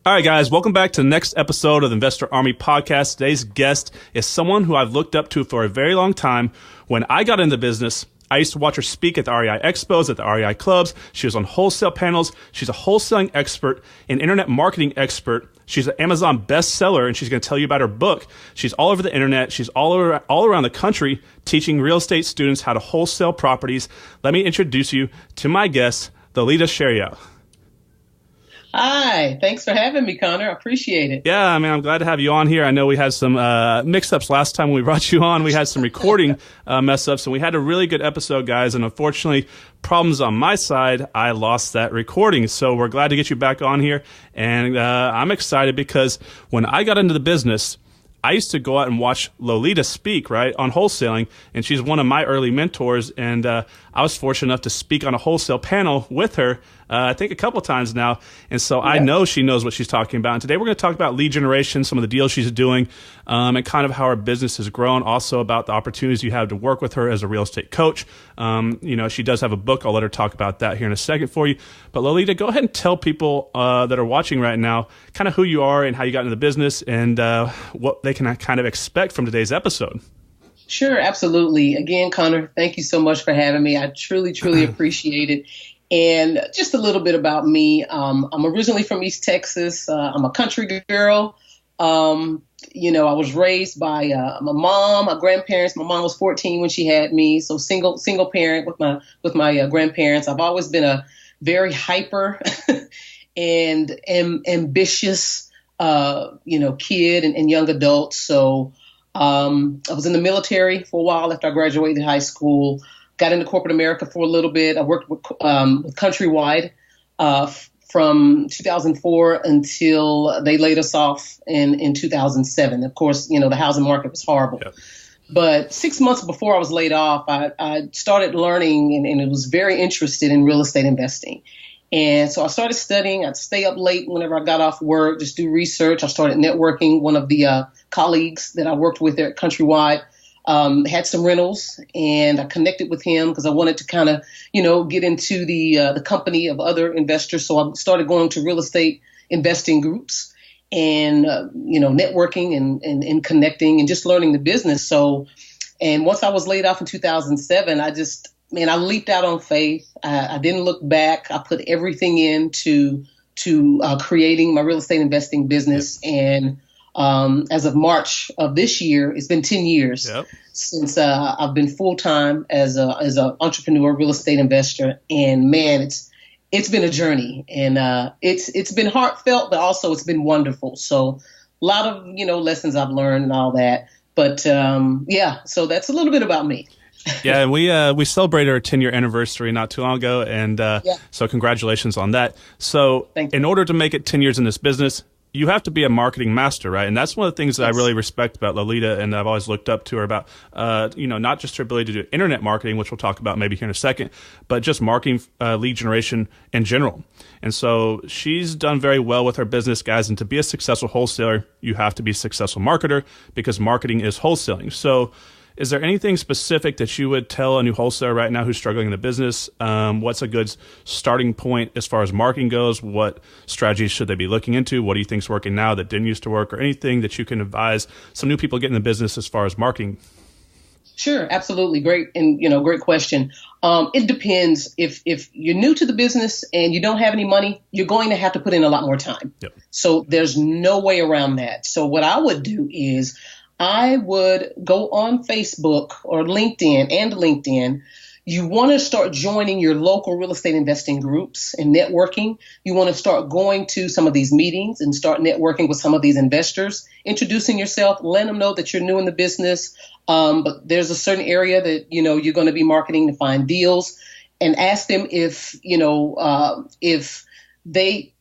All right, guys, welcome back to the next episode of the Investor Army podcast. Today's guest is someone who I've looked up to for a very long time. When I got into business, I used to watch her speak at the REI expos, at the REI clubs. She was on wholesale panels. She's a wholesaling expert, an internet marketing expert. She's an Amazon bestseller, and she's going to tell you about her book. She's all over the internet. She's all around the country teaching real estate students how to wholesale properties. Let me introduce you to my guest, Lolita Sheriow. Hi, thanks for having me, Connor. I appreciate it. Yeah, I mean, I'm glad to have you on here. I know we had some mix-ups last time when we brought you on. We had some recording mess-ups, and we had a really good episode, guys. And unfortunately, problems on my side, I lost that recording. So we're glad to get you back on here. And I'm excited because when I got into the business, I used to go out and watch Lolita speak, right, on wholesaling, and she's one of my early mentors, and I was fortunate enough to speak on a wholesale panel with her, I think a couple of times now, and so I know she knows what she's talking about. And today we're going to talk about lead generation, some of the deals she's doing, and kind of how her business has grown, also about the opportunities you have to work with her as a real estate coach. She does have a book. I'll let her talk about that here in a second for you. But Lolita, go ahead and tell people that are watching right now kind of who you are and how you got into the business and what they can kind of expect from today's episode. Sure, absolutely. Again, Connor, thank you so much for having me. I truly, truly appreciate it. And just a little bit about me. I'm originally from East Texas. I'm a country girl. I was raised by my mom, my grandparents. My mom was 14 when she had me, so single parent with my grandparents. I've always been a very hyper and ambitious kid and young adult. So I was in the military for a while after I graduated high school. Got into corporate America for a little bit. I worked with Countrywide from 2004 until they laid us off in 2007. Of course, the housing market was horrible. Yep. But 6 months before I was laid off, I started learning and was very interested in real estate investing. And so I started studying. I'd stay up late whenever I got off work, just do research. I started networking. One of the colleagues that I worked with there at Countrywide had some rentals, and I connected with him because I wanted to kind of, get into the company of other investors. So I started going to real estate investing groups and, networking and connecting and just learning the business. So, and once I was laid off in 2007, I leaped out on faith. I didn't look back. I put everything into creating my real estate investing business. And as of March of this year, it's been 10 years since I've been full time as an entrepreneur, real estate investor. And man, it's been a journey, and it's been heartfelt, but also it's been wonderful. So a lot of lessons I've learned and all that. But so that's a little bit about me. Yeah, and we celebrated our 10-year anniversary not too long ago, and so congratulations on that. So in order to make it 10 years in this business, you have to be a marketing master, right? And that's one of the things that I really respect about Lolita, and I've always looked up to her about, not just her ability to do internet marketing, which we'll talk about maybe here in a second, but just marketing lead generation in general. And so she's done very well with her business, guys. And to be a successful wholesaler, you have to be a successful marketer because marketing is wholesaling. So is there anything specific that you would tell a new wholesaler right now who's struggling in the business? What's a good starting point as far as marketing goes? What strategies should they be looking into? What do you think is working now that didn't used to work, or anything that you can advise some new people getting in the business as far as marketing? Sure, absolutely. Great. And, great question. It depends. If you're new to the business and you don't have any money, you're going to have to put in a lot more time. Yep. So there's no way around that. So what I would do is I would go on Facebook or LinkedIn. You want to start joining your local real estate investing groups and networking. You want to start going to some of these meetings and start networking with some of these investors, introducing yourself, letting them know that you're new in the business. But there's a certain area that, you're going to be marketing to find deals, and ask them if they,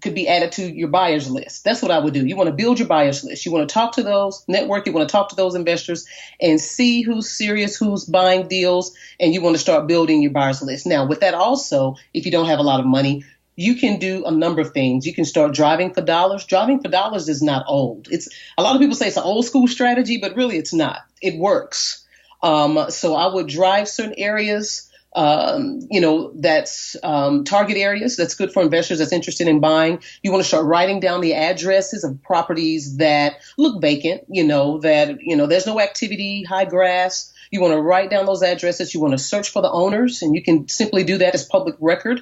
could be added to your buyer's list. That's what I would do. You want to build your buyer's list. You want to talk to those, network. You want to talk to those investors and see who's serious, who's buying deals, and you want to start building your buyer's list. Now, with that also, if you don't have a lot of money, you can do a number of things. You can start driving for dollars. Driving for dollars is not old. It's a lot of people say it's an old school strategy, but really it's not. It works. So I would drive certain areas that's target areas. That's good for investors that's interested in buying. You want to start writing down the addresses of properties that look vacant, there's no activity, high grass. You want to write down those addresses. You want to search for the owners, and you can simply do that as public record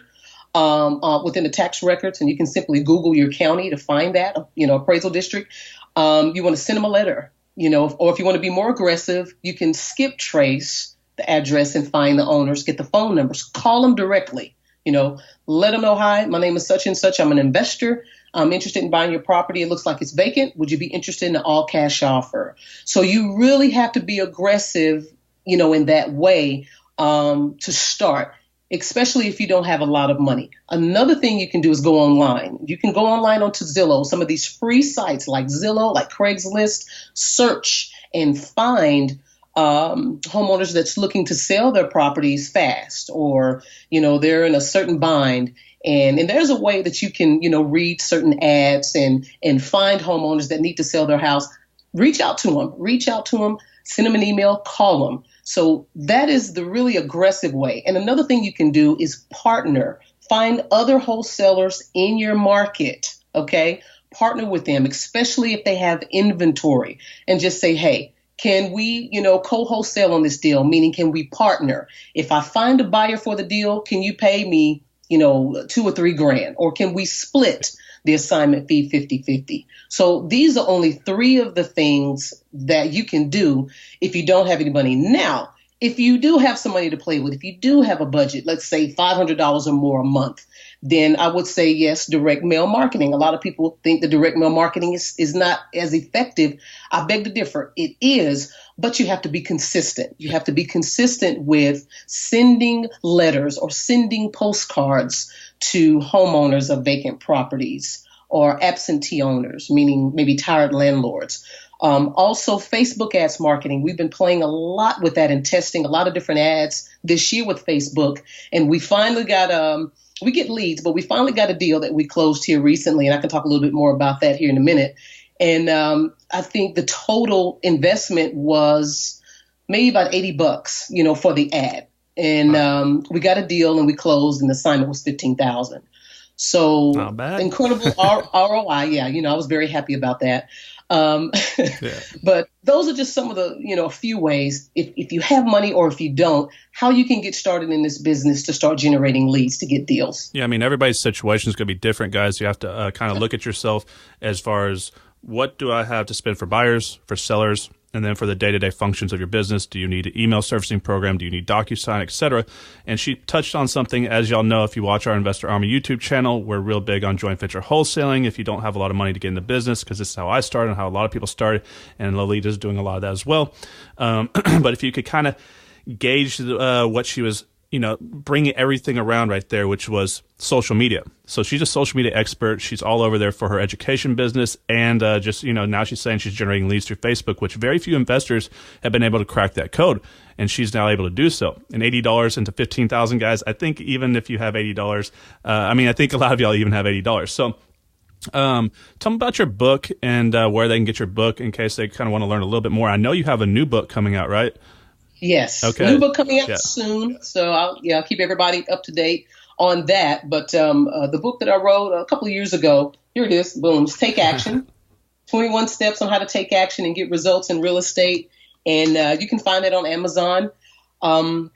within the tax records, and you can simply Google your county to find that, appraisal district. You want to send them a letter, or if you want to be more aggressive, you can skip trace the address and find the owners, get the phone numbers, call them directly, let them know, hi, my name is such and such. I'm an investor. I'm interested in buying your property. It looks like it's vacant. Would you be interested in an all cash offer? So you really have to be aggressive, in that way to start, especially if you don't have a lot of money. Another thing you can do is go online. You can go online onto Zillow, some of these free sites like Zillow, like Craigslist, search and find homeowners that's looking to sell their properties fast, or, they're in a certain bind. And there's a way that you can, read certain ads and find homeowners that need to sell their house. Reach out to them, send them an email, call them. So that is the really aggressive way. And another thing you can do is partner. Find other wholesalers in your market, okay? Partner with them, especially if they have inventory, and just say, hey, can we, co-wholesale on this deal? Meaning, can we partner? If I find a buyer for the deal, can you pay me, $2,000 or $3,000? Or can we split the assignment fee 50-50? So these are only 3 of the things that you can do if you don't have any money. Now, if you do have some money to play with, if you do have a budget, let's say $500 or more a month, then I would say, yes, direct mail marketing. A lot of people think the direct mail marketing is not as effective. I beg to differ. It is, but you have to be consistent. You have to be consistent with sending letters or sending postcards to homeowners of vacant properties or absentee owners, meaning maybe tired landlords. Also, Facebook ads marketing. We've been playing a lot with that and testing a lot of different ads this year with Facebook. And we finally got, we get leads, but we finally got a deal that we closed here recently. And I can talk a little bit more about that here in a minute. And I think the total investment was maybe about $80, for the ad. And we got a deal and we closed, and the assignment was $15,000. So not bad. Incredible ROI. Yeah, I was very happy about that. But those are just some of the, a few ways, if you have money or if you don't, how you can get started in this business to start generating leads to get deals. Yeah, I mean, everybody's situation is going to be different, guys. You have to kind of look at yourself as far as, what do I have to spend for buyers, for sellers, and then for the day-to-day functions of your business? Do you need an email servicing program? Do you need DocuSign, et cetera? And she touched on something, as y'all know, if you watch our Investor Army YouTube channel, we're real big on joint venture wholesaling. If you don't have a lot of money to get in the business, because this is how I started and how a lot of people started, and Lolita's doing a lot of that as well. But if you could kind of gauge what she was, bringing everything around right there, which was social media. So she's a social media expert. She's all over there for her education business. And now she's saying she's generating leads through Facebook, which very few investors have been able to crack that code. And she's now able to do so. And $80 into $15,000, guys, I think even if you have $80, I think a lot of y'all even have $80. So tell them about your book and where they can get your book in case they kind of want to learn a little bit more. I know you have a new book coming out, right? Yes. Okay. New book coming out soon. So I'll keep everybody up to date on that. But the book that I wrote a couple of years ago, here it is, boom, Take Action. 21 Steps on How to Take Action and Get Results in Real Estate. And you can find that on Amazon. The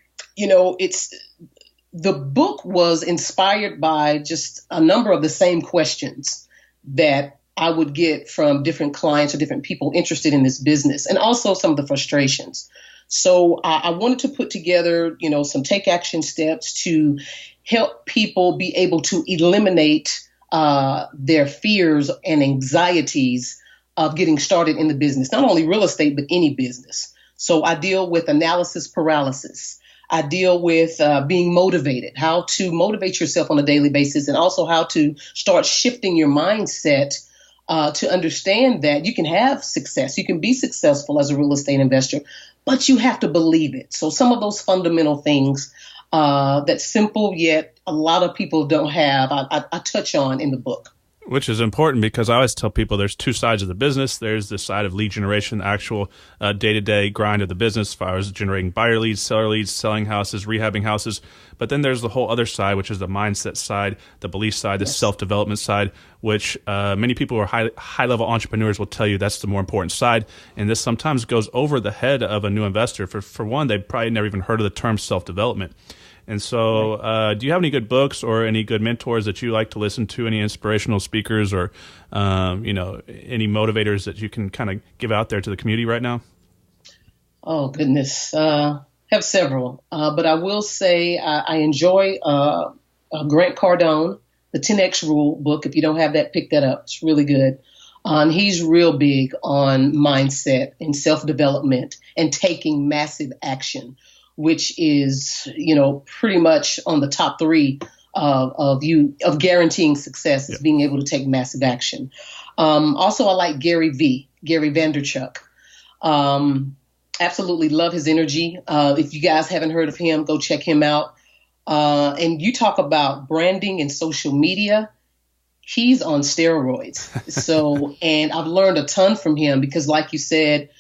book was inspired by just a number of the same questions that I would get from different clients or different people interested in this business, and also some of the frustrations. So I wanted to put together, some take action steps to help people be able to eliminate their fears and anxieties of getting started in the business, not only real estate, but any business. So I deal with analysis paralysis. I deal with being motivated, how to motivate yourself on a daily basis, and also how to start shifting your mindset to understand that you can have success. You can be successful as a real estate investor, but you have to believe it. So some of those fundamental things that's simple, yet a lot of people don't have, I touch on in the book. Which is important because I always tell people there's two sides of the business. There's the side of lead generation, the actual day-to-day grind of the business as far as generating buyer leads, selling houses, rehabbing houses. But then there's the whole other side, which is the mindset side, the belief side, the self-development side, which many people who are high-level entrepreneurs will tell you that's the more important side. And this sometimes goes over the head of a new investor. For one, they've probably never even heard of the term self-development. And so do you have any good books or any good mentors that you like to listen to, any inspirational speakers or, any motivators that you can kind of give out there to the community right now? Oh, goodness. Have several. But I will say I enjoy Grant Cardone, the 10X Rule book. If you don't have that, pick that up. It's really good. And he's real big on mindset and self-development and taking massive action, which is, pretty much on the top three of guaranteeing success is being able to take massive action. Also, I like Gary Vaynerchuk. Absolutely love his energy. If you guys haven't heard of him, go check him out. And you talk about branding and social media. He's on steroids. So, and I've learned a ton from him because, like you said,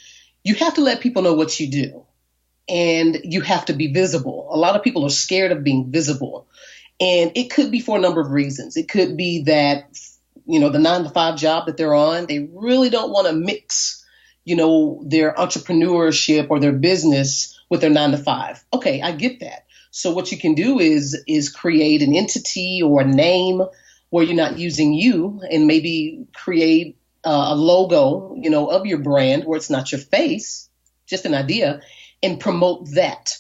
you have to let people know what you do. And you have to be visible. A lot of people are scared of being visible. And it could be for a number of reasons. It could be that, the 9-to-5 job that they're on, they really don't want to mix, their entrepreneurship or their business with their 9-to-5. Okay, I get that. So what you can do is create an entity or a name where you're not using you and maybe create a logo, of your brand where it's not your face, just an idea, and promote that.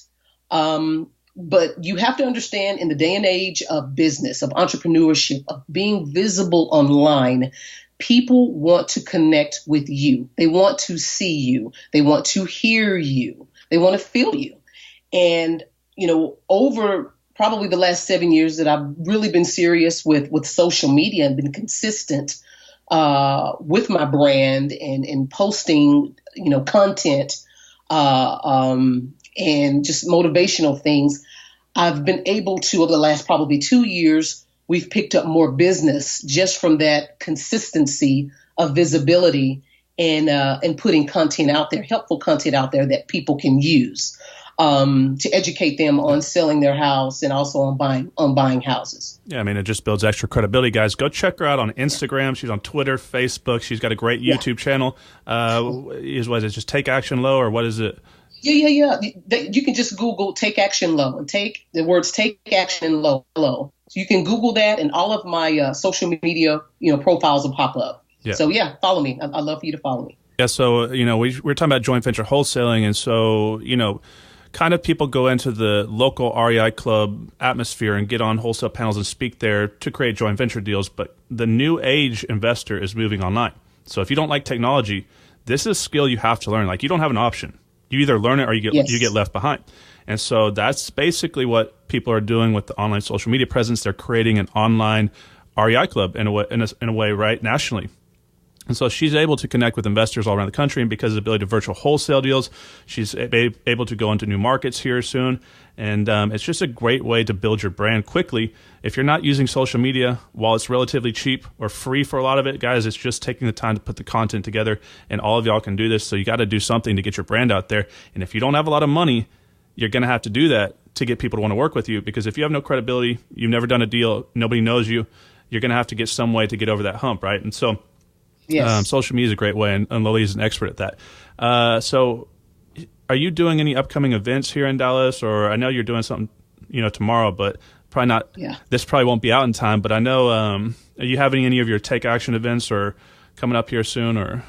But you have to understand in the day and age of business, of entrepreneurship, of being visible online, people want to connect with you. They want to see you. They want to hear you. They want to feel you. And, over probably the last 7 years that I've really been serious with social media and been consistent with my brand and posting, content, and just motivational things, I've been able to, over the last probably 2 years, we've picked up more business just from that consistency of visibility and putting content out there, helpful content out there that people can use to educate them on selling their house and also on buying houses. Yeah, I mean, it just builds extra credibility, guys. Go check her out on Instagram. She's on Twitter, Facebook. She's got a great YouTube channel. What is it, just Take Action Low, or what is it? Yeah. You can just Google Take Action Low and take the words Take Action Low. So you can Google that, and all of my social media, profiles will pop up. Yeah. So follow me. I'd love for you to follow me. Yeah. So we're talking about joint venture wholesaling, and so kind of people go into the local REI club atmosphere and get on wholesale panels and speak there to create joint venture deals. But the new age investor is moving online. So if you don't like technology, this is a skill you have to learn. Like, you don't have an option. You either learn it or you get left behind. And so that's basically what people are doing with the online social media presence. They're creating an online REI club in a way, right, nationally. And so she's able to connect with investors all around the country, and because of the ability to virtual wholesale deals, she's able to go into new markets here soon. And it's just a great way to build your brand quickly. If you're not using social media, while it's relatively cheap or free for a lot of it, guys, it's just taking the time to put the content together, and all of y'all can do this. So you got to do something to get your brand out there. And if you don't have a lot of money, you're going to have to do that to get people to want to work with you, because if you have no credibility, you've never done a deal, nobody knows you, you're going to have to get some way to get over that hump, right? And so social media is a great way, and Lolita is an expert at that. So are you doing any upcoming events here in Dallas? Or I know you're doing something, tomorrow, but probably not. Yeah. This probably won't be out in time, but I know, are you having any of your Take Action events or coming up here soon? Or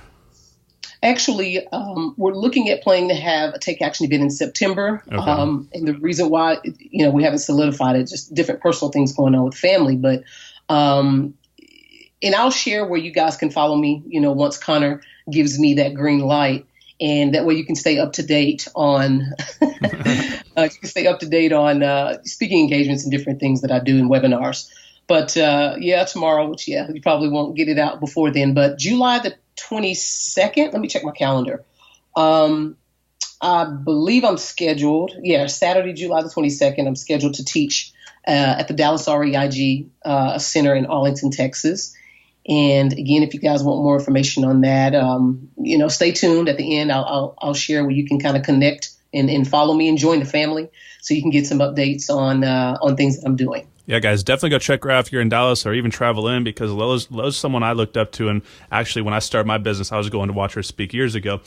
actually, we're looking at planning to have a Take Action event in September. Okay. And the reason why, we haven't solidified it, just different personal things going on with family, but, and I'll share where you guys can follow me, once Connor gives me that green light. And that way you can stay up to date on speaking engagements and different things that I do in webinars. But tomorrow, which you probably won't get it out before then. But July the 22nd, let me check my calendar. I believe I'm scheduled. Saturday, July the 22nd, I'm scheduled to teach at the Dallas REIG Center in Arlington, Texas. And again, if you guys want more information on that, stay tuned. At the end, I'll share where you can kind of connect and follow me and join the family, so you can get some updates on things that I'm doing. Yeah, guys, definitely go check her out if you're in Dallas or even travel in, because Lo's someone I looked up to. And actually, when I started my business, I was going to watch her speak years ago.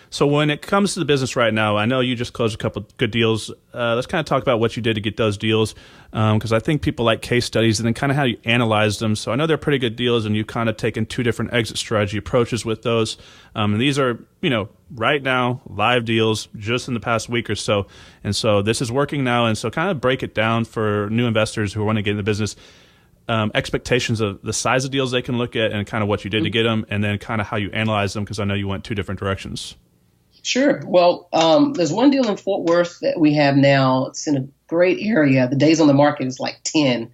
So when it comes to the business right now, I know you just closed a couple of good deals. Let's kind of talk about what you did to get those deals, because I think people like case studies and then kind of how you analyze them. So I know they're pretty good deals, and you've kind of taken two different exit strategy approaches with those. And these are, right now, live deals just in the past week or so. And so this is working now. And so kind of break it down for new investors who want to get in the business, expectations of the size of deals they can look at and kind of what you did to get them, and then kind of how you analyze them, because I know you went two different directions. Sure. Well, there's one deal in Fort Worth that we have now. It's in a great area. The days on the market is like 10.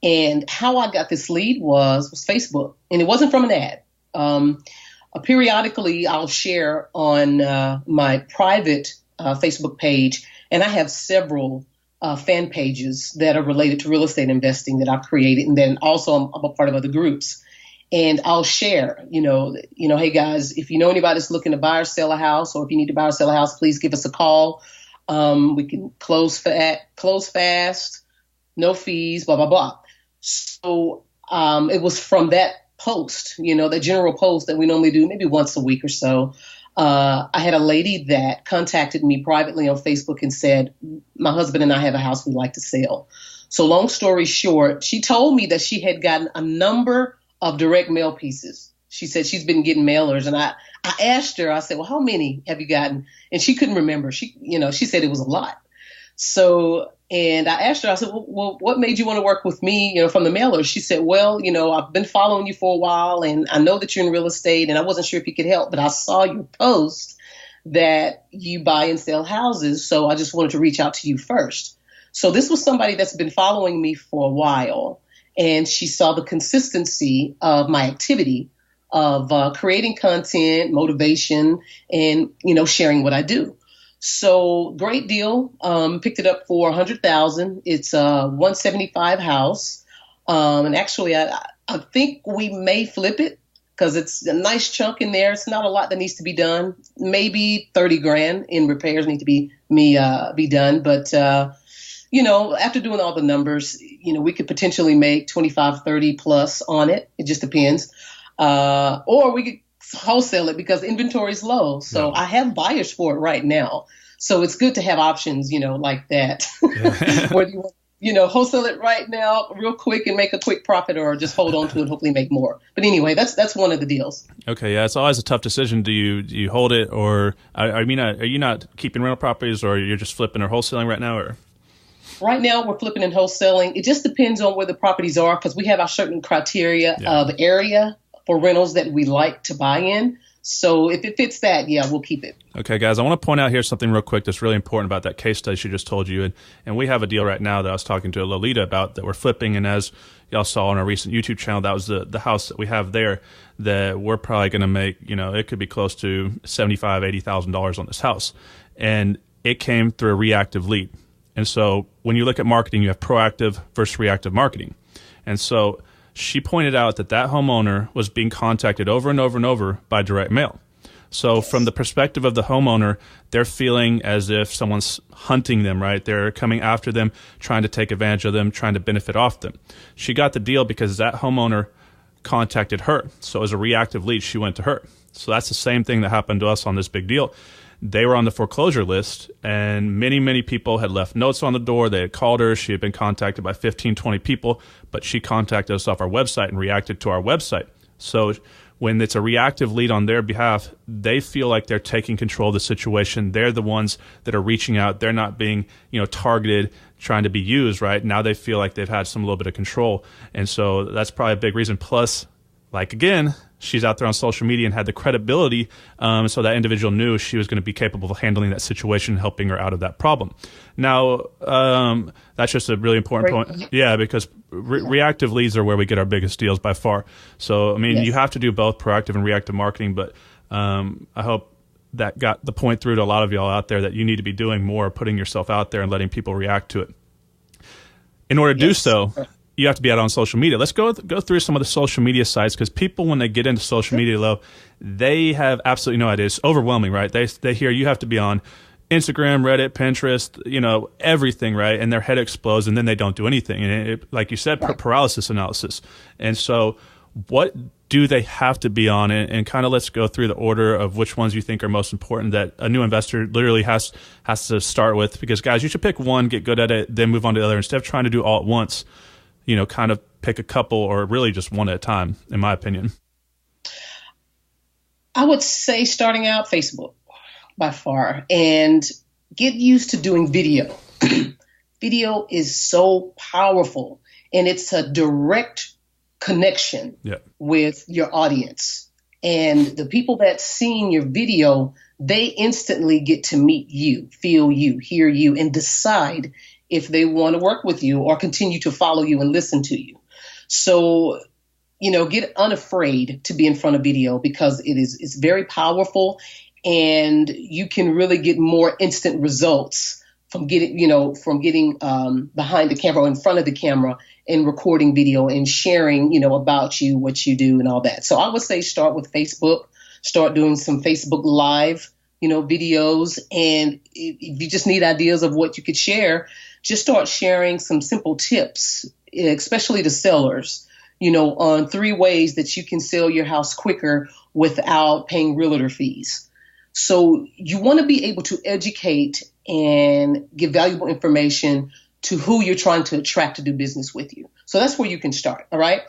And how I got this lead was Facebook. And it wasn't from an ad. Periodically, I'll share on my private Facebook page, and I have several fan pages that are related to real estate investing that I've created, and then also I'm a part of other groups. And I'll share, hey guys, if you know anybody that's looking to buy or sell a house, or if you need to buy or sell a house, please give us a call. We can close fast, no fees, blah blah blah. So it was from that post, that general post that we normally do maybe once a week or so. I had a lady that contacted me privately on Facebook and said, my husband and I have a house we'd like to sell. So long story short, she told me that she had gotten a number of direct mail pieces. She said she's been getting mailers. And I asked her, I said, well, how many have you gotten? And she couldn't remember. She said it was a lot. So, and I asked her, I said, well, what made you want to work with me, from the mailers? She said, well, I've been following you for a while, and I know that you're in real estate, and I wasn't sure if you could help, but I saw your post that you buy and sell houses. So I just wanted to reach out to you first. So this was somebody that's been following me for a while, and she saw the consistency of my activity of creating content, motivation, and, sharing what I do. So great deal. Picked it up for $100,000. It's a 175 house. And actually, I think we may flip it because it's a nice chunk in there. It's not a lot that needs to be done. Maybe 30 grand in repairs need to be done. But, after doing all the numbers, we could potentially make 25, 30 plus on it. It just depends. Or we could wholesale it because inventory is low. So yeah. I have buyers for it right now. So it's good to have options, like that. Yeah. Whether you want, wholesale it right now real quick and make a quick profit, or just hold on to it and hopefully make more. But anyway, that's one of the deals. Okay. Yeah. It's always a tough decision. Do you hold it, or are you not keeping rental properties, or you're just flipping or wholesaling right now, or? Right now, we're flipping and wholesaling. It just depends on where the properties are, because we have our certain criteria of area for rentals that we like to buy in. So if it fits that, we'll keep it. Okay, guys, I want to point out here something real quick that's really important about that case study she just told you. And we have a deal right now that I was talking to Lolita about that we're flipping. And as y'all saw on our recent YouTube channel, that was the house that we have there that we're probably going to make, it could be close to $75,000, $80,000 on this house. And it came through a reactive lead. And so when you look at marketing, you have proactive versus reactive marketing. And so she pointed out that homeowner was being contacted over and over and over by direct mail. So from the perspective of the homeowner, they're feeling as if someone's hunting them, right? They're coming after them, trying to take advantage of them, trying to benefit off them. She got the deal because that homeowner contacted her. So as a reactive lead, she went to her. So that's the same thing that happened to us on this big deal. They were on the foreclosure list, and many, many people had left notes on the door. They had called her. She had been contacted by 15, 20 people, but she contacted us off our website and reacted to our website. So when it's a reactive lead on their behalf, they feel like they're taking control of the situation. They're the ones that are reaching out. They're not being, targeted, trying to be used, right? Now they feel like they've had some little bit of control. And so that's probably a big reason. Plus, again, she's out there on social media and had the credibility, so that individual knew she was going to be capable of handling that situation, helping her out of that problem. Now, that's just a really important point. Yeah, because reactive leads are where we get our biggest deals by far. So, you have to do both proactive and reactive marketing, but I hope that got the point through to a lot of y'all out there that you need to be doing more, putting yourself out there and letting people react to it. In order to do so, you have to be out on social media. Let's go through some of the social media sites, because people, when they get into social media, they have absolutely no idea. It's overwhelming, right? They hear you have to be on Instagram, Reddit, Pinterest, everything, right? And their head explodes, and then they don't do anything. And like you said, paralysis analysis. And so what do they have to be on? And kind of let's go through the order of which ones you think are most important that a new investor literally has to start with. Because, guys, you should pick one, get good at it, then move on to the other. Instead of trying to do all at once, kind of pick a couple, or really just one at a time, in my opinion. I would say starting out, Facebook by far, and get used to doing video. Video is so powerful, and it's a direct connection with your audience. And the people that seeing your video, they instantly get to meet you, feel you, hear you, and decide if they want to work with you or continue to follow you and listen to you. So, get unafraid to be in front of video, because it's very powerful, and you can really get more instant results from getting behind the camera or in front of the camera and recording video and sharing, about you, what you do and all that. So I would say start with Facebook, start doing some Facebook Live, videos. And if you just need ideas of what you could share, just start sharing some simple tips, especially to sellers, on 3 ways that you can sell your house quicker without paying realtor fees. So you want to be able to educate and give valuable information to who you're trying to attract to do business with you. So that's where you can start. All right.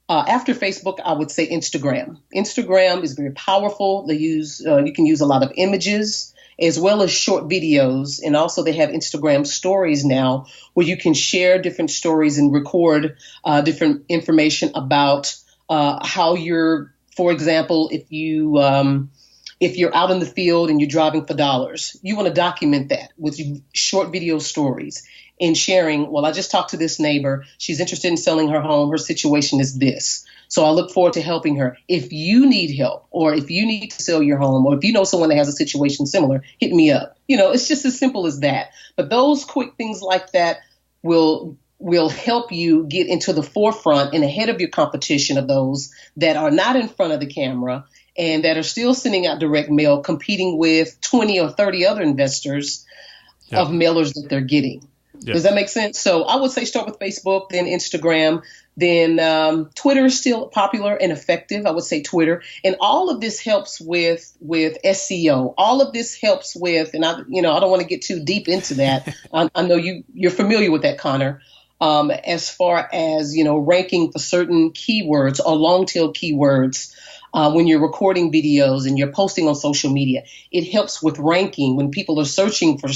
After Facebook, I would say Instagram. Instagram is very powerful. You can use a lot of images as well as short videos. And also they have Instagram stories now where you can share different stories and record different information about how you're, for example, if you're out in the field and you're driving for dollars, you want to document that with short video stories and sharing, well, I just talked to this neighbor. She's interested in selling her home. Her situation is this. So I look forward to helping her. If you need help, or if you need to sell your home, or if you know someone that has a situation similar, hit me up. It's just as simple as that. But those quick things like that will help you get into the forefront and ahead of your competition of those that are not in front of the camera and that are still sending out direct mail, competing with 20 or 30 other investors of mailers that they're getting. Yes. Does that make sense? So I would say start with Facebook, then Instagram, then Twitter is still popular and effective. I would say Twitter. And all of this helps with SEO. All of this helps with, and I don't want to get too deep into that. I know you're familiar with that, Connor. As far as, ranking for certain keywords or long tail keywords. When you're recording videos and you're posting on social media, it helps with ranking when people are searching for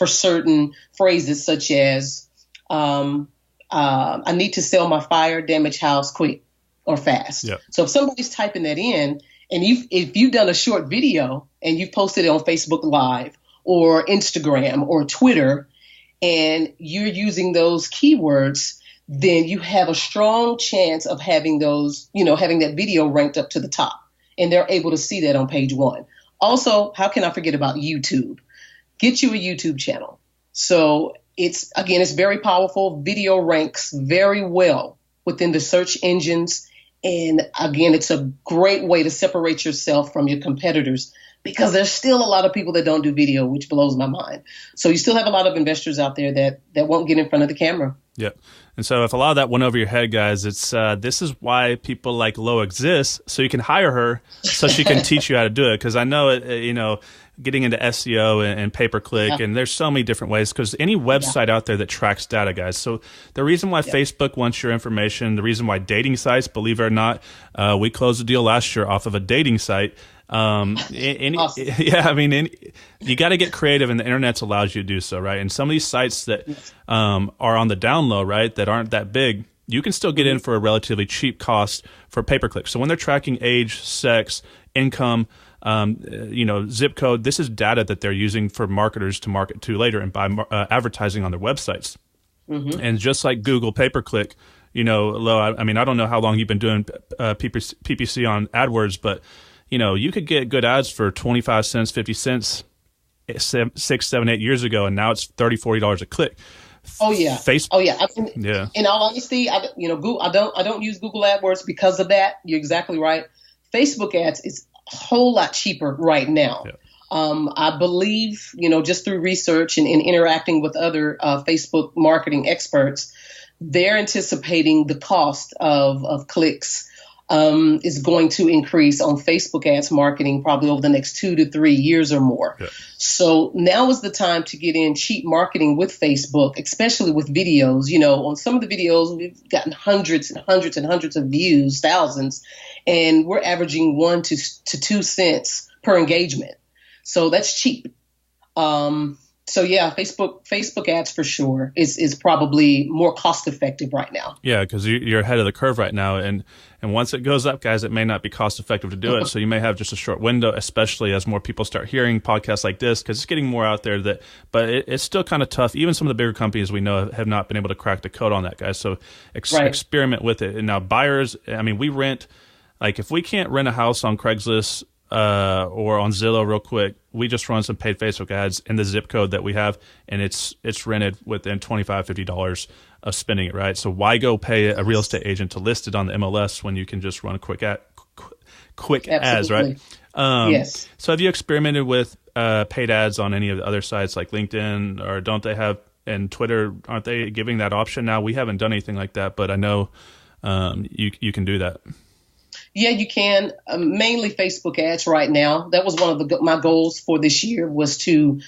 certain phrases such as, I need to sell my fire damaged house quick or fast. Yep. So if somebody's typing that in, and if you've done a short video and you've posted it on Facebook Live or Instagram or Twitter, and you're using those keywords, then you have a strong chance of having those, having that video ranked up to the top, and they're able to see that on page 1. Also, how can I forget about YouTube? Get you a YouTube channel. So it's very powerful. Video ranks very well within the search engines. And again, it's a great way to separate yourself from your competitors, because there's still a lot of people that don't do video, which blows my mind. So you still have a lot of investors out there that won't get in front of the camera. Yep. And so if a lot of that went over your head, guys, it's this is why people like Lo exist, so you can hire her so she can teach you how to do it. Because I know it, getting into SEO and pay-per-click, and there's so many different ways, because any website out there that tracks data, guys. So the reason why Facebook wants your information, the reason why dating sites, believe it or not, we closed a deal last year off of a dating site. Awesome. You got to get creative, and the internet allows you to do so, right? And some of these sites that are on the down low, right, that aren't that big, you can still get in for a relatively cheap cost for pay-per-click. So when they're tracking age, sex, income, zip code, this is data that they're using for marketers to market to later and buy advertising on their websites. Mm-hmm. And just like Google pay-per-click, Lo, I don't know how long you've been doing PPC on AdWords, but you could get good ads for 25 cents, 50 cents 6, 7, 8 years ago, and now it's $30, $40 a click. Oh yeah. Facebook. Oh yeah. Yeah. In all honesty, Google, I don't use Google AdWords because of that. You're exactly right. Facebook ads is a whole lot cheaper right now. Yeah. I believe, just through research and interacting with other Facebook marketing experts, they're anticipating the cost of clicks is going to increase on Facebook ads marketing probably over the next 2 to 3 years or more. Yeah. So now is the time to get in cheap marketing with Facebook, especially with videos. On some of the videos, we've gotten hundreds and hundreds and hundreds of views, thousands, and we're averaging 1 to 2 cents per engagement. So that's cheap. So yeah, Facebook ads for sure is probably more cost effective right now. Yeah, because you're ahead of the curve right now, and once it goes up, guys, it may not be cost effective to do it. So you may have just a short window, especially as more people start hearing podcasts like this, because it's getting more out there. But it's still kind of tough. Even some of the bigger companies we know have not been able to crack the code on that, guys. So experiment with it. And now buyers, we rent. Like if we can't rent a house on Craigslist or on Zillow real quick, we just run some paid Facebook ads in the zip code that we have, and it's rented within $25-$50 of spending it, right? So why go pay a real estate agent to list it on the MLS when you can just run a quick ads, right? Yes. So have you experimented with paid ads on any of the other sites like LinkedIn, or don't they have, and Twitter, aren't they giving that option now? We haven't done anything like that, but I know you can do that. Yeah, you can. Mainly Facebook ads right now. That was one of my goals for this year, was to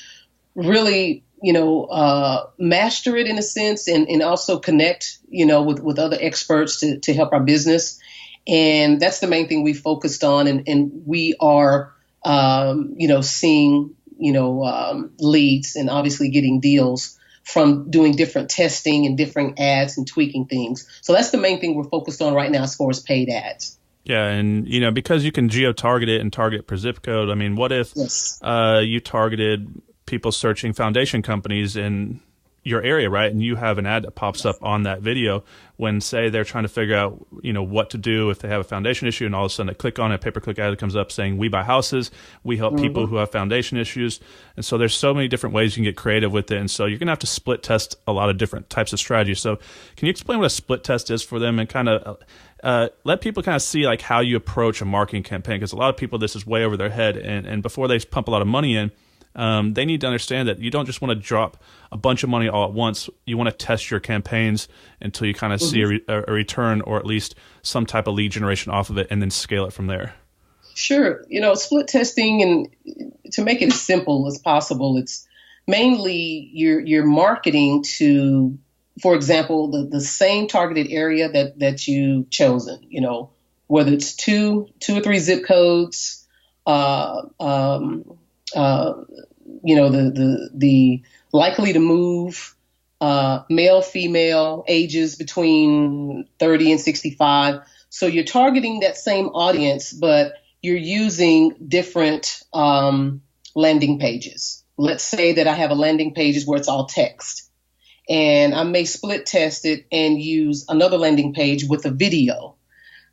really, master it in a sense, and also connect, with other experts to help our business. And that's the main thing we focused on. And we are, seeing, leads and obviously getting deals from doing different testing and different ads and tweaking things. So that's the main thing we're focused on right now as far as paid ads. Yeah, and because you can geo-target it and target per zip code. I mean, what if you targeted people searching foundation companies in your area, right? And you have an ad that pops up on that video when, say, they're trying to figure out, what to do if they have a foundation issue, and all of a sudden they click on a pay-per-click ad that comes up saying, "We buy houses, we help people who have foundation issues." And so there's so many different ways you can get creative with it. And so you're going to have to split test a lot of different types of strategies. So can you explain what a split test is for them, and kind of let people kind of see like how you approach a marketing campaign? Because a lot of people, this is way over their head, and before they pump a lot of money in, they need to understand that you don't just want to drop a bunch of money all at once. You want to test your campaigns until you kind of see a return, or at least some type of lead generation off of it, and then scale it from there. Sure. Split testing, and to make it as simple as possible, it's mainly you're marketing to, for example, the same targeted area that you've chosen, whether it's two or three zip codes, the likely to move, male, female, ages between 30 and 65. So you're targeting that same audience, but you're using different landing pages. Let's say that I have a landing page where it's all text, and I may split test it and use another landing page with a video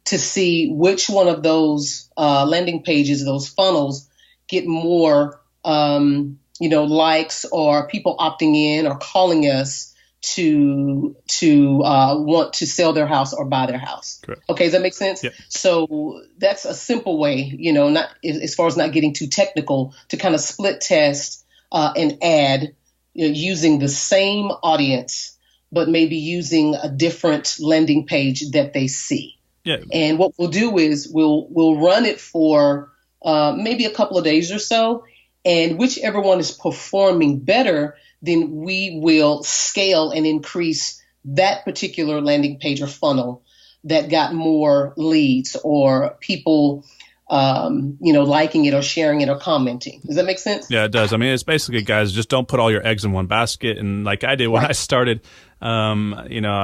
to see which one of those landing pages, those funnels, get more likes, or people opting in or calling us to want to sell their house or buy their house. Correct. Okay, does that make sense? Yep. So that's a simple way, not as far as not getting too technical, to kind of split test an ad using the same audience, but maybe using a different landing page that they see. Yeah. And what we'll do is we'll run it for maybe a couple of days or so, and whichever one is performing better, then we will scale and increase that particular landing page or funnel that got more leads, or people liking it or sharing it or commenting. Does that make sense? Yeah, it does. I mean, it's basically, guys, just don't put all your eggs in one basket. And like I did when I started, I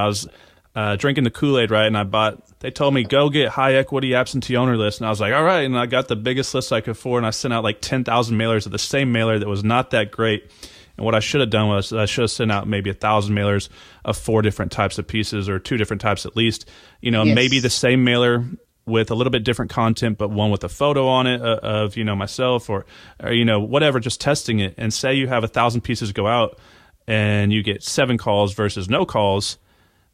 was drinking the Kool-Aid, right? And they told me, go get high equity absentee owner list. And I was like, all right. And I got the biggest list I could afford, and I sent out like 10,000 mailers of the same mailer that was not that great. And what I should have done was I should have sent out maybe 1,000 mailers of 4 different types of pieces, or 2 different types at least. Maybe the same mailer with a little bit different content, but one with a photo on it of myself or whatever, just testing it. And say you have 1,000 pieces go out, and you get 7 calls versus no calls,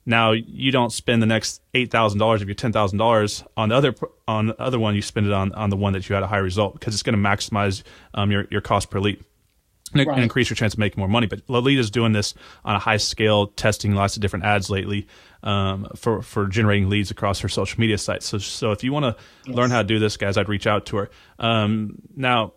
now you don't spend the next $8,000 of your $10,000 on the other one. You spend it on the one that you had a high result, because it's going to maximize your cost per lead and increase your chance of making more money. But Lolita's doing this on a high scale, testing lots of different ads lately for generating leads across her social media sites. So if you want to learn how to do this, guys, I'd reach out to her. Now,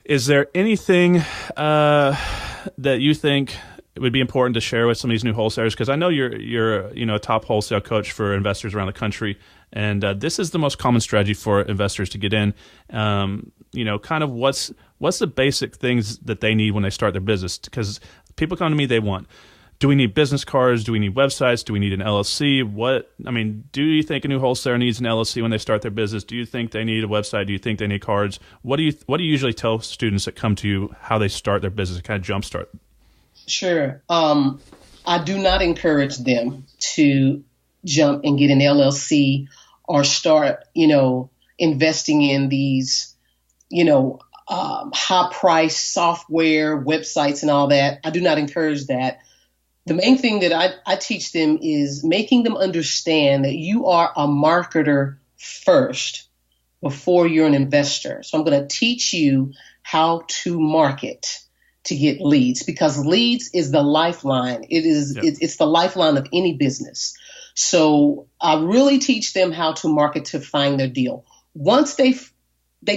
is there anything that you think it would be important to share with some of these new wholesalers? Because I know you're a top wholesale coach for investors around the country, and this is the most common strategy for investors to get in. Kind of what's the basic things that they need when they start their business? Because people come to me, they want, do we need business cards? Do we need websites? Do we need an LLC? Do you think a new wholesaler needs an LLC when they start their business? Do you think they need a website? Do you think they need cards? What do you usually tell students that come to you how they start their business, kind of jumpstart? Sure. I do not encourage them to jump and get an LLC or start, investing in these, high price software, websites and all that. I do not encourage that. The main thing that I teach them is making them understand that you are a marketer first before you're an investor. So I'm going to teach you how to market to get leads, because leads is the lifeline. It's the lifeline of any business. So I really teach them how to market to find their deal. Once they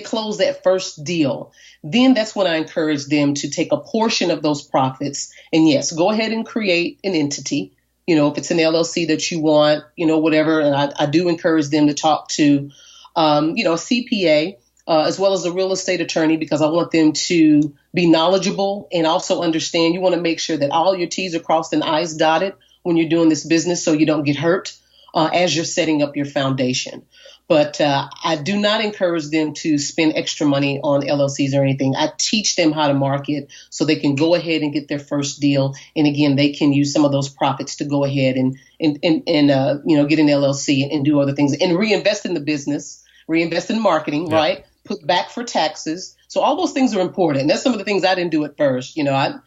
close that first deal, then that's when I encourage them to take a portion of those profits and yes, go ahead and create an entity. If it's an LLC that you want, whatever. And I do encourage them to talk to, a CPA, as well as a real estate attorney, because I want them to be knowledgeable and also understand. You want to make sure that all your T's are crossed and I's dotted when you're doing this business, so you don't get hurt as you're setting up your foundation. But I do not encourage them to spend extra money on LLCs or anything. I teach them how to market so they can go ahead and get their first deal. And again, they can use some of those profits to go ahead and get an LLC and do other things and reinvest in the business, reinvest in marketing, right? Put back for taxes. So all those things are important. That's some of the things I didn't do at first. I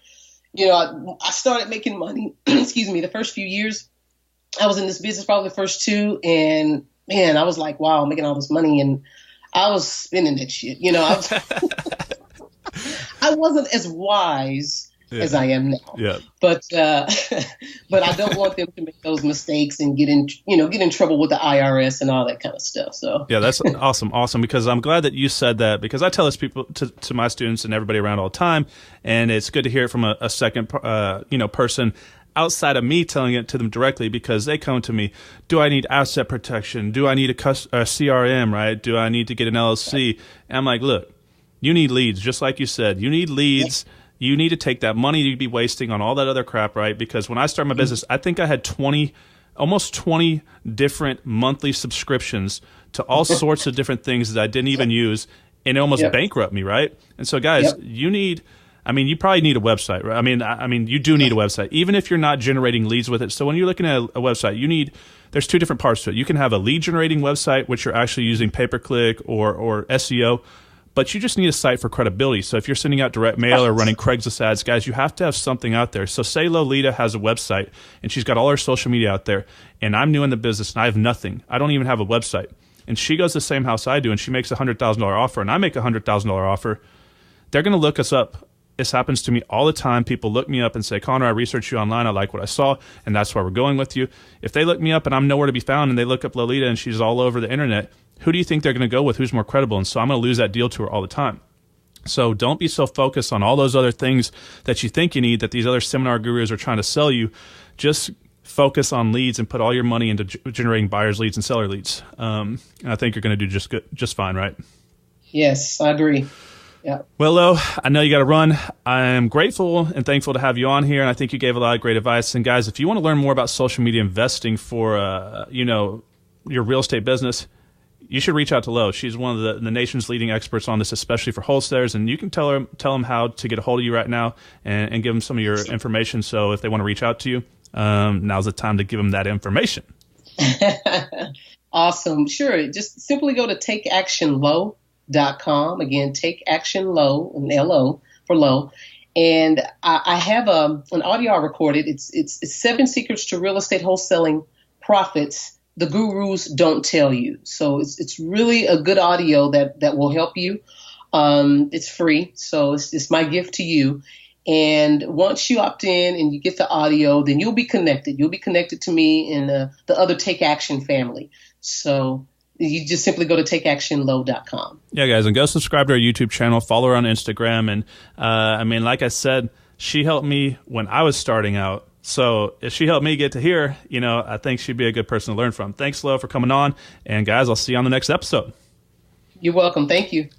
started making money, the first few years. I was in this business probably the first 2, and man, I was like, wow, I'm making all this money, and I was spending that shit. I wasn't as wise as I am now. Yeah. But I don't want them to make those mistakes and get in trouble with the IRS and all that kind of stuff. So yeah, that's awesome. Because I'm glad that you said that, because I tell this people to my students and everybody around all the time, and it's good to hear it from a second person outside of me telling it to them directly, because they come to me, do I need asset protection? Do I need a CRM, right? Do I need to get an LLC? And I'm like, look, you need leads, just like you said. You need leads. You need to take that money you'd be wasting on all that other crap, right? Because when I started my business, I think I had almost 20 different monthly subscriptions to all sorts of different things that I didn't even use, and it almost bankrupt me, right? And so, guys, you probably need a website, right? You do need a website, even if you're not generating leads with it. So when you're looking at a website, there's 2 different parts to it. You can have a lead generating website, which you're actually using pay-per-click or SEO, but you just need a site for credibility. So if you're sending out direct mail or running Craigslist ads, guys, you have to have something out there. So say Lolita has a website and she's got all her social media out there, and I'm new in the business and I have nothing. I don't even have a website. And she goes to the same house I do, and she makes a $100,000 offer, and I make a $100,000 offer. They're going to look us up. This happens to me all the time. People look me up and say, Connor, I researched you online. I like what I saw, and that's why we're going with you. If they look me up and I'm nowhere to be found, and they look up Lolita and she's all over the internet, who do you think they're going to go with? Who's more credible? And so I'm going to lose that deal to her all the time. So don't be so focused on all those other things that you think you need, that these other seminar gurus are trying to sell you. Just focus on leads and put all your money into generating buyers leads and seller leads. And I think you're going to do just fine, right? Yes, I agree. Yeah. Well, Lo, I know you got to run. I am grateful and thankful to have you on here, and I think you gave a lot of great advice. And guys, if you want to learn more about social media investing for your real estate business, you should reach out to Lo. She's one of the nation's leading experts on this, especially for wholesalers. And you can tell them how to get a hold of you right now and give them some of your information. So if they want to reach out to you, now's the time to give them that information. Awesome. Sure. Just simply go to takeactionlo.com. Again, takeactionlo, and LO for low. And I have an audio I recorded. It's 7 Secrets to Real Estate Wholesaling Profits the Gurus Don't Tell You. So it's really a good audio that will help you. It's free, so it's my gift to you. And once you opt in and you get the audio, then you'll be connected. You'll be connected to me and the other Take Action family. So you just simply go to takeactionlow.com. Yeah, guys, and go subscribe to our YouTube channel, follow her on Instagram. And I mean, like I said, she helped me when I was starting out. So if she helped me get to here, I think she'd be a good person to learn from. Thanks, Lo, for coming on. And guys, I'll see you on the next episode. You're welcome. Thank you.